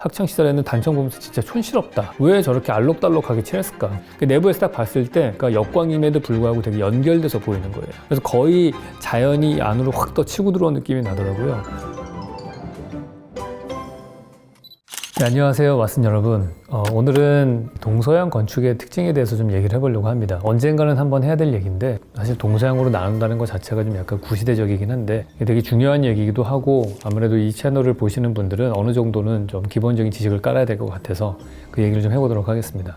학창시절에는 단청 보면서 진짜 촌스럽다. 왜 저렇게 알록달록하게 칠했을까? 내부에서 딱 봤을 때 그러니까 역광임에도 불구하고 되게 연결돼서 보이는 거예요. 그래서 거의 자연이 안으로 확 더 치고 들어온 느낌이 나더라고요. 네, 안녕하세요, 왓슨 여러분. 오늘은 동서양 건축의 특징에 대해서 좀 얘기를 해보려고 합니다. 언젠가는 한번 해야 될 얘기인데 사실 동서양으로 나눈다는 것 자체가 좀 약간 구시대적이긴 한데 되게 중요한 얘기이기도 하고 아무래도 이 채널을 보시는 분들은 어느 정도는 좀 기본적인 지식을 깔아야 될 것 같아서 그 얘기를 좀 해보도록 하겠습니다.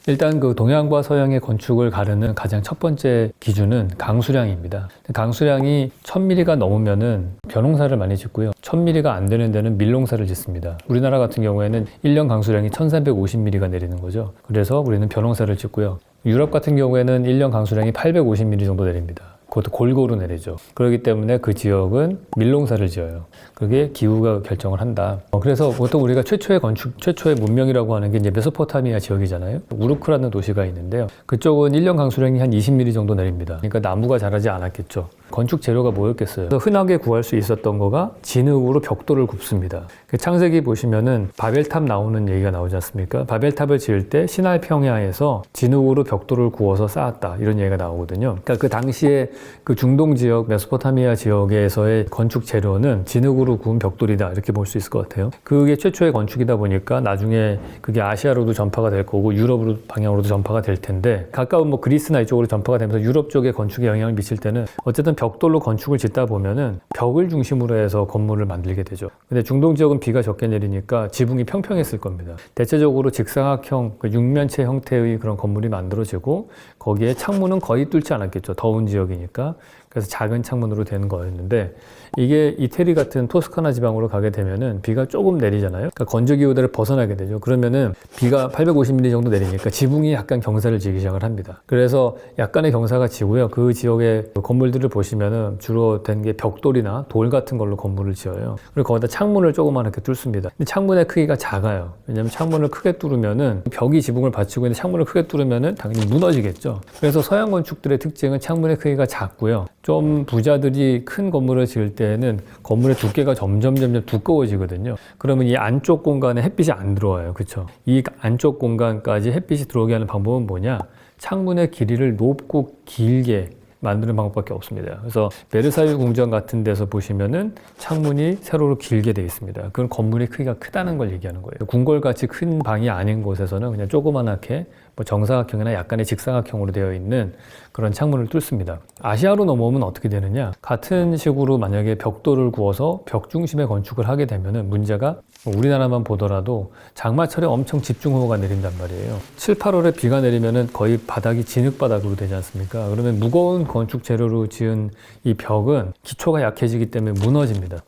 일단 그 동양과 서양의 건축을 가르는 가장 첫 번째 기준은 강수량입니다. 강수량이 1000mm가 넘으면은 벼농사를 많이 짓고요. 1000mm가 안 되는 데는 밀농사를 짓습니다. 우리나라 같은 경우에는 1년 강수량이 1350mm가 내리는 거죠. 그래서 우리는 벼농사를 짓고요. 유럽 같은 경우에는 1년 강수량이 850mm 정도 내립니다. 그것도 골고루 내리죠. 그렇기 때문에 그 지역은 밀농사를 지어요. 그게 기후가 결정을 한다. 그래서 보통 우리가 최초의 건축, 최초의 문명이라고 하는 게 이제 메소포타미아 지역이잖아요. 우르크라는 도시가 있는데요. 그쪽은 1년 강수량이 한 20mm 정도 내립니다. 그러니까 나무가 자라지 않았겠죠. 건축 재료가 뭐였겠어요? 그래서 흔하게 구할 수 있었던 거가 진흙으로 벽돌을 굽습니다. 창세기 보시면은 바벨탑 나오는 얘기가 나오지 않습니까? 바벨탑을 지을 때 시나이 평야에서 진흙으로 벽돌을 구워서 쌓았다. 이런 얘기가 나오거든요. 그러니까 그 당시에 그 중동 지역, 메소포타미아 지역에서의 건축 재료는 진흙으로 구운 벽돌이다. 이렇게 볼 수 있을 것 같아요. 그게 최초의 건축이다 보니까 나중에 그게 아시아로도 전파가 될 거고 유럽으로 방향으로도 전파가 될 텐데 가까운 뭐 그리스나 이쪽으로 전파가 되면서 유럽 쪽에 건축에 영향을 미칠 때는 어쨌든 벽돌로 건축을 짓다 보면은 벽을 중심으로 해서 건물을 만들게 되죠. 근데 중동 지역은 비가 적게 내리니까 지붕이 평평했을 겁니다. 대체적으로 직사각형, 육면체 형태의 그런 건물이 만들어지고 거기에 창문은 거의 뚫지 않았겠죠. 더운 지역이니까. 그래서 작은 창문으로 되는 거였는데 이게 이태리 같은 토스카나 지방으로 가게 되면은 비가 조금 내리잖아요. 그러니까 건조기후대를 벗어나게 되죠. 그러면은 비가 850mm 정도 내리니까 지붕이 약간 경사를 지기 시작을 합니다. 그래서 약간의 경사가 지고요. 그 지역의 건물들을 보시면은 주로 된 게 벽돌이나 돌 같은 걸로 건물을 지어요. 그리고 거기다 창문을 조그맣게 뚫습니다. 근데 창문의 크기가 작아요. 왜냐면 창문을 크게 뚫으면은 벽이 지붕을 받치고 있는데 창문을 크게 뚫으면은 당연히 무너지겠죠. 그래서 서양 건축들의 특징은 창문의 크기가 작고요. 좀 부자들이 큰 건물을 지을 때는 건물의 두께가 점점 두꺼워지거든요. 그러면 이 안쪽 공간에 햇빛이 안 들어와요. 그렇죠? 이 안쪽 공간까지 햇빛이 들어오게 하는 방법은 뭐냐? 창문의 길이를 높고 길게 만드는 방법밖에 없습니다. 그래서 베르사유 궁전 같은 데서 보시면은 창문이 세로로 길게 되어 있습니다. 그건 건물의 크기가 크다는 걸 얘기하는 거예요. 궁궐같이 큰 방이 아닌 곳에서는 그냥 조그만하게 뭐 정사각형이나 약간의 직사각형으로 되어 있는 그런 창문을 뚫습니다. 아시아로 넘어오면 어떻게 되느냐? 같은 식으로 만약에 벽돌을 구워서 벽 중심의 건축을 하게 되면은 문제가 우리나라만 보더라도 장마철에 엄청 집중호우가 내린단 말이에요. 7, 8월에 비가 내리면은 거의 바닥이 진흙바닥으로 되지 않습니까? 그러면 무거운 건축 재료로 지은 이 벽은 기초가 약해지기 때문에 무너집니다.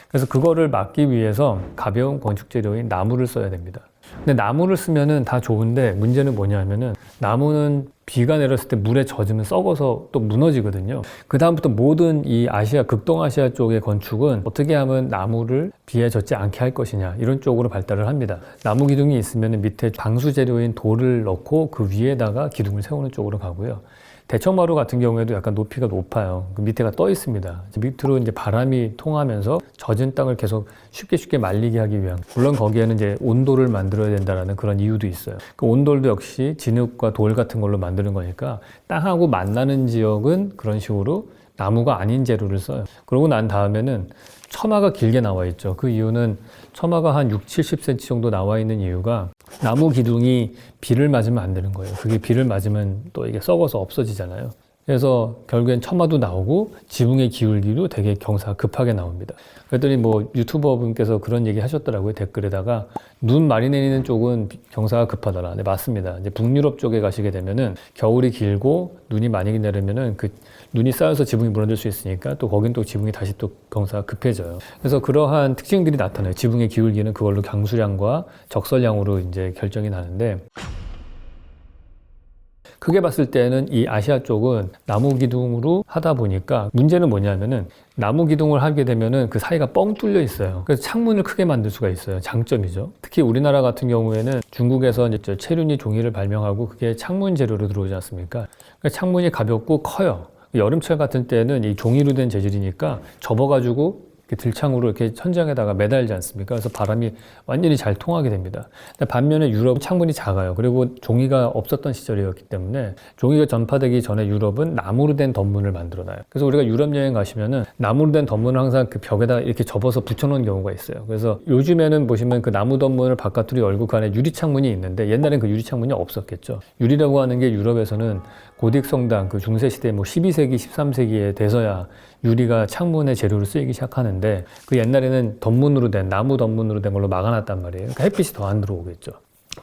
그래서 그거를 막기 위해서 가벼운 건축 재료인 나무를 써야 됩니다. 근데 나무를 쓰면은 다 좋은데 문제는 뭐냐면은 나무는 비가 내렸을 때 물에 젖으면 썩어서 또 무너지거든요. 그 다음부터 모든 이 아시아, 극동아시아 쪽의 건축은 어떻게 하면 나무를 비에 젖지 않게 할 것이냐 이런 쪽으로 발달을 합니다. 나무 기둥이 있으면 밑에 방수 재료인 돌을 넣고 그 위에다가 기둥을 세우는 쪽으로 가고요. 대청마루 같은 경우에도 약간 높이가 높아요. 그 밑에가 떠 있습니다. 밑으로 이제 바람이 통하면서 젖은 땅을 계속 쉽게 말리게 하기 위한, 물론 거기에는 이제 온돌을 만들어야 된다는 그런 이유도 있어요. 그 온돌도 역시 진흙과 돌 같은 걸로 만드는 거니까 땅하고 만나는 지역은 그런 식으로 나무가 아닌 재료를 써요. 그러고 난 다음에는 처마가 길게 나와 있죠. 그 이유는 처마가 한 60-70cm 정도 나와 있는 이유가 나무 기둥이 비를 맞으면 안 되는 거예요. 그게 비를 맞으면 또 이게 썩어서 없어지잖아요. 그래서 결국엔 처마도 나오고 지붕의 기울기도 되게 경사가 급하게 나옵니다. 그랬더니 뭐 유튜버 분께서 그런 얘기 하셨더라고요. 댓글에다가 눈 많이 내리는 쪽은 경사가 급하더라. 네, 맞습니다. 이제 북유럽 쪽에 가시게 되면은 겨울이 길고 눈이 많이 내리면은 그 눈이 쌓여서 지붕이 무너질 수 있으니까 또 거긴 또 지붕이 다시 또 경사가 급해져요. 그래서 그러한 특징들이 나타나요. 지붕의 기울기는 그걸로 강수량과 적설량으로 이제 결정이 나는데 크게 봤을 때는 이 아시아 쪽은 나무 기둥으로 하다 보니까 문제는 뭐냐면은 나무 기둥을 하게 되면은 그 사이가 뻥 뚫려 있어요. 그래서 창문을 크게 만들 수가 있어요. 장점이죠. 특히 우리나라 같은 경우에는 중국에서 이제 체륜이 종이를 발명하고 그게 창문 재료로 들어오지 않습니까? 그러니까 창문이 가볍고 커요. 여름철 같은 때는 이 종이로 된 재질이니까 접어가지고 들창으로 이렇게 천장에다가 매달지 않습니까? 그래서 바람이 완전히 잘 통하게 됩니다. 근데 반면에 유럽은 창문이 작아요. 그리고 종이가 없었던 시절이었기 때문에 종이가 전파되기 전에 유럽은 나무로 된 덧문을 만들어놔요. 그래서 우리가 유럽 여행 가시면은 나무로 된 덧문을 항상 그 벽에다가 이렇게 접어서 붙여놓은 경우가 있어요. 그래서 요즘에는 보시면 그 나무 덧문을 바깥으로 열고 그 안에 유리창문이 있는데 옛날엔 그 유리창문이 없었겠죠. 유리라고 하는 게 유럽에서는 고딕 성당 그 중세시대 뭐 12세기, 13세기에 돼서야 유리가 창문의 재료로 쓰이기 시작하는데 그 옛날에는 덧문으로 된 나무 덧문으로 된 걸로 막아놨단 말이에요. 그러니까 햇빛이 더 안 들어오겠죠.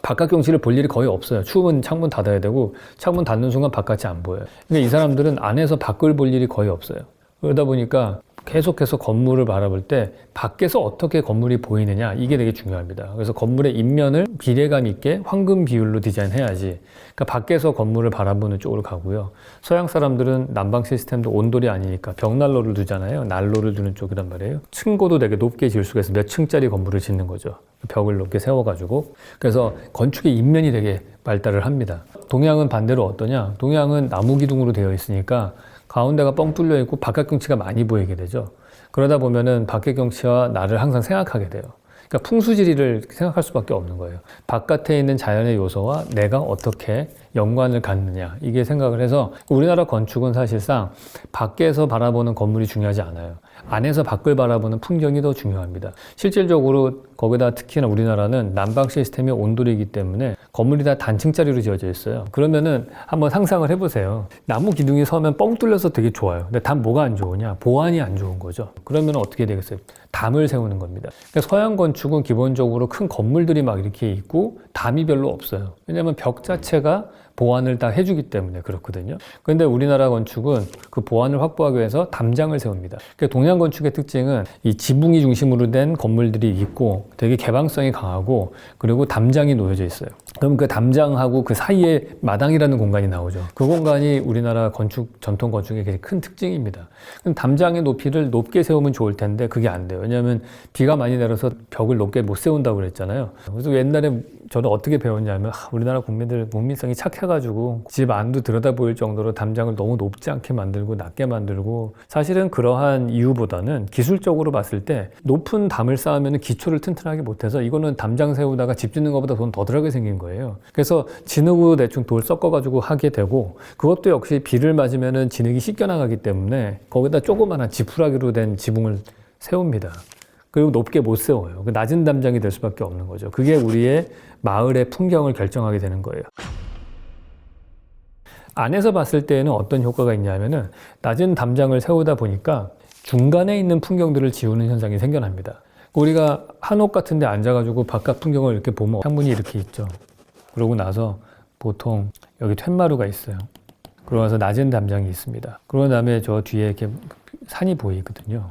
바깥 경치를 볼 일이 거의 없어요. 추우면 창문 닫아야 되고 창문 닫는 순간 바깥이 안 보여요. 그러니까 이 사람들은 안에서 밖을 볼 일이 거의 없어요. 그러다 보니까 계속해서 건물을 바라볼 때 밖에서 어떻게 건물이 보이느냐 이게 되게 중요합니다. 그래서 건물의 입면을 비례감 있게 황금 비율로 디자인해야지. 그러니까 밖에서 건물을 바라보는 쪽으로 가고요. 서양 사람들은 난방 시스템도 온돌이 아니니까 벽난로를 두잖아요. 난로를 두는 쪽이란 말이에요. 층고도 되게 높게 지을 수가 있어서 몇 층짜리 건물을 짓는 거죠. 벽을 높게 세워가지고. 그래서 건축의 입면이 되게 발달을 합니다. 동양은 반대로 어떠냐? 동양은 나무 기둥으로 되어 있으니까 가운데가 뻥 뚫려 있고 바깥 경치가 많이 보이게 되죠. 그러다 보면은 밖의 경치와 나를 항상 생각하게 돼요. 그러니까 풍수지리를 생각할 수밖에 없는 거예요. 바깥에 있는 자연의 요소와 내가 어떻게 연관을 갖느냐 이게 생각을 해서 우리나라 건축은 사실상 밖에서 바라보는 건물이 중요하지 않아요. 안에서 밖을 바라보는 풍경이 더 중요합니다. 실질적으로 거기다 특히나 우리나라는 난방 시스템이 온돌이기 때문에 건물이 다 단층짜리로 지어져 있어요. 그러면은 한번 상상을 해보세요. 나무 기둥이 서면 뻥 뚫려서 되게 좋아요. 근데 단 뭐가 안 좋으냐? 보안이 안 좋은 거죠. 그러면 어떻게 되겠어요? 담을 세우는 겁니다. 그러니까 서양 건축은 기본적으로 큰 건물들이 막 이렇게 있고 담이 별로 없어요. 왜냐하면 벽 자체가 보안을 다 해주기 때문에 그렇거든요. 그런데 우리나라 건축은 그 보안을 확보하기 위해서 담장을 세웁니다. 그러니까 동양 건축의 특징은 이 지붕이 중심으로 된 건물들이 있고 되게 개방성이 강하고 그리고 담장이 놓여져 있어요. 그럼 그 담장하고 그 사이에 마당이라는 공간이 나오죠. 그 공간이 우리나라 건축, 전통 건축의 되게 큰 특징입니다. 그럼 담장의 높이를 높게 세우면 좋을 텐데 그게 안 돼요. 왜냐하면 비가 많이 내려서 벽을 높게 못 세운다고 그랬잖아요. 그래서 옛날에 저는 어떻게 배웠냐면 우리나라 국민들 문민성이 착해가지고 집 안도 들여다 보일 정도로 담장을 너무 높지 않게 만들고 낮게 만들고 사실은 그러한 이유보다는 기술적으로 봤을 때 높은 담을 쌓으면 기초를 튼튼하게 못해서 이거는 담장 세우다가 집 짓는 것보다 돈 더 들어가게 생긴 거예요. 그래서 진흙으로 대충 돌 섞어가지고 하게 되고 그것도 역시 비를 맞으면 진흙이 씻겨나가기 때문에 거기다 조그마한 지푸라기로 된 지붕을 세웁니다. 그리고 높게 못 세워요. 낮은 담장이 될 수밖에 없는 거죠. 그게 우리의 마을의 풍경을 결정하게 되는 거예요. 안에서 봤을 때에는 어떤 효과가 있냐면은 낮은 담장을 세우다 보니까 중간에 있는 풍경들을 지우는 현상이 생겨납니다. 우리가 한옥 같은 데 앉아가지고 바깥 풍경을 이렇게 보면 창문이 이렇게 있죠. 그러고 나서 보통 여기 툇마루가 있어요. 그러고 나서 낮은 담장이 있습니다. 그러고 다음에 저 뒤에 이렇게 산이 보이거든요.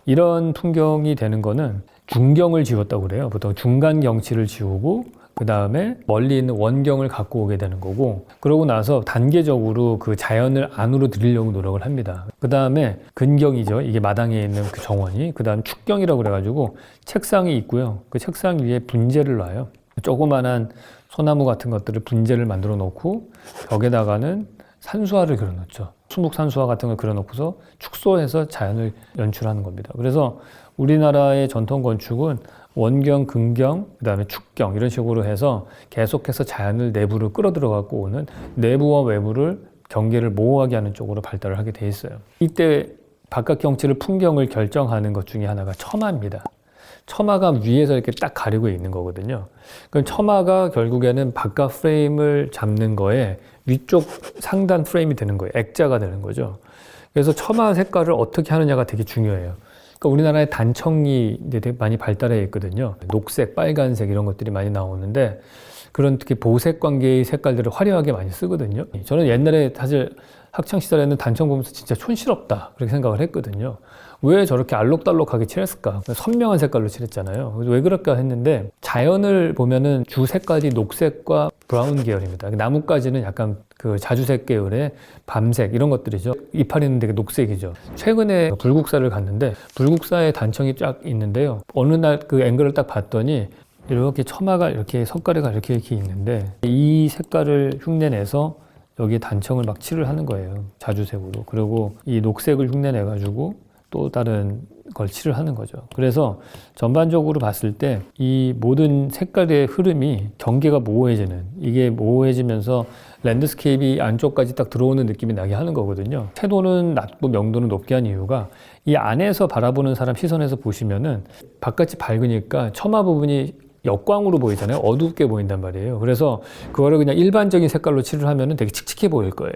이런 풍경이 되는 거는 중경을 지웠다고 그래요. 보통 중간 경치를 지우고 그 다음에 멀리 있는 원경을 갖고 오게 되는 거고 그러고 나서 단계적으로 그 자연을 안으로 들이려고 노력을 합니다. 그 다음에 근경이죠. 이게 마당에 있는 그 정원이. 그 다음 축경이라고 그래가지고 책상이 있고요. 그 책상 위에 분재를 놔요. 조그만한 소나무 같은 것들을 분재를 만들어 놓고 벽에다가는 산수화를 그려놓죠. 수묵 산수화 같은 걸 그려놓고서 축소해서 자연을 연출하는 겁니다. 그래서 우리나라의 전통 건축은 원경, 근경, 그 다음에 축경 이런 식으로 해서 계속해서 자연을 내부로 끌어들어갖고 오는 내부와 외부를 경계를 모호하게 하는 쪽으로 발달을 하게 돼 있어요. 이때 바깥 경치를 풍경을 결정하는 것 중에 하나가 처마입니다. 처마가 위에서 이렇게 딱 가리고 있는 거거든요. 그럼 처마가 결국에는 바깥 프레임을 잡는 거에 위쪽 상단 프레임이 되는 거예요. 액자가 되는 거죠. 그래서 처마 색깔을 어떻게 하느냐가 되게 중요해요. 그러니까 우리나라에 단청이 되게 많이 발달해 있거든요. 녹색, 빨간색 이런 것들이 많이 나오는데 그런 특히 보색 관계의 색깔들을 화려하게 많이 쓰거든요. 저는 옛날에 사실 학창시절에는 단청 보면서 진짜 촌스럽다 그렇게 생각을 했거든요. 왜 저렇게 알록달록하게 칠했을까? 선명한 색깔로 칠했잖아요. 왜 그럴까 했는데 자연을 보면은 주 색깔이 녹색과 브라운 계열입니다. 나뭇가지는 약간 그 자주색 계열의 밤색 이런 것들이죠. 이파리는 되게 녹색이죠. 최근에 불국사를 갔는데 불국사에 단청이 쫙 있는데요. 어느 날 그 앵글을 딱 봤더니 이렇게 처마가 이렇게 석가래가 이렇게 있는데 이 색깔을 흉내내서 여기에 단청을 막 칠을 하는 거예요. 자주색으로. 그리고 이 녹색을 흉내내가지고 또 다른 걸 칠을 하는 거죠. 그래서 전반적으로 봤을 때 이 모든 색깔의 흐름이 경계가 모호해지는, 이게 모호해지면서 랜드스케이프이 안쪽까지 딱 들어오는 느낌이 나게 하는 거거든요. 채도는 낮고 명도는 높게 한 이유가 이 안에서 바라보는 사람 시선에서 보시면은 바깥이 밝으니까 처마 부분이 역광으로 보이잖아요. 어둡게 보인단 말이에요. 그래서 그거를 그냥 일반적인 색깔로 칠을 하면은 되게 칙칙해 보일 거예요.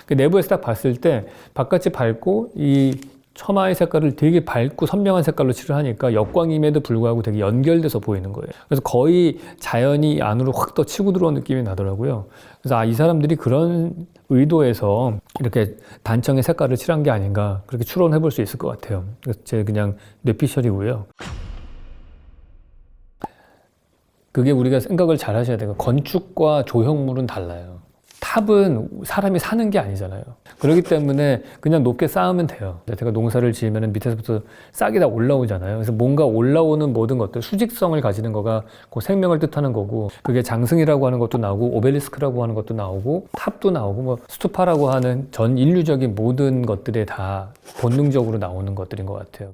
그 내부에서 딱 봤을 때 바깥이 밝고 이 처마의 색깔을 되게 밝고 선명한 색깔로 칠을 하니까 역광임에도 불구하고 되게 연결돼서 보이는 거예요. 그래서 거의 자연이 안으로 확 더 치고 들어온 느낌이 나더라고요. 그래서 이 사람들이 그런 의도에서 이렇게 단청의 색깔을 칠한 게 아닌가, 그렇게 추론해 볼 수 있을 것 같아요. 그래서 제 그냥 뇌피셜이고요. 그게 우리가 생각을 잘 하셔야 돼요. 건축과 조형물은 달라요. 탑은 사람이 사는 게 아니잖아요. 그렇기 때문에 그냥 높게 쌓으면 돼요. 제가 농사를 지으면 밑에서부터 싹이 다 올라오잖아요. 그래서 뭔가 올라오는 모든 것들, 수직성을 가지는 거가 그 생명을 뜻하는 거고, 그게 장승이라고 하는 것도 나오고, 오벨리스크라고 하는 것도 나오고, 탑도 나오고, 뭐 스투파라고 하는 전 인류적인 모든 것들에 다 본능적으로 나오는 것들인 것 같아요.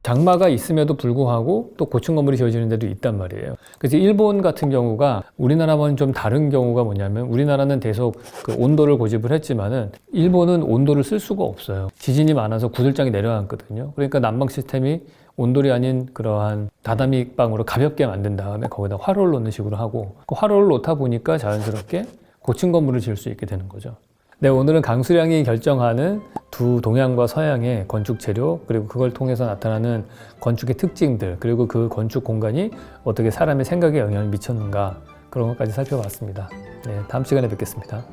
장마가 있음에도 불구하고 또 고층 건물이 지어지는 데도 있단 말이에요. 그래서 일본 같은 경우가 우리나라와는 좀 다른 경우가 뭐냐면, 우리나라는 계속 그 온도를 고집을 했지만은 일본은 온도를 쓸 수가 없어요. 지진이 많아서 구들장이 내려앉거든요. 그러니까 난방 시스템이 온돌이 아닌 그러한 다다미 방으로 가볍게 만든 다음에 거기다 화로를 놓는 식으로 하고, 그 화로를 놓다 보니까 자연스럽게 고층 건물을 지을 수 있게 되는 거죠. 네, 오늘은 강수량이 결정하는 두 동양과 서양의 건축 재료, 그리고 그걸 통해서 나타나는 건축의 특징들, 그리고 그 건축 공간이 어떻게 사람의 생각에 영향을 미쳤는가, 그런 것까지 살펴봤습니다. 네, 다음 시간에 뵙겠습니다.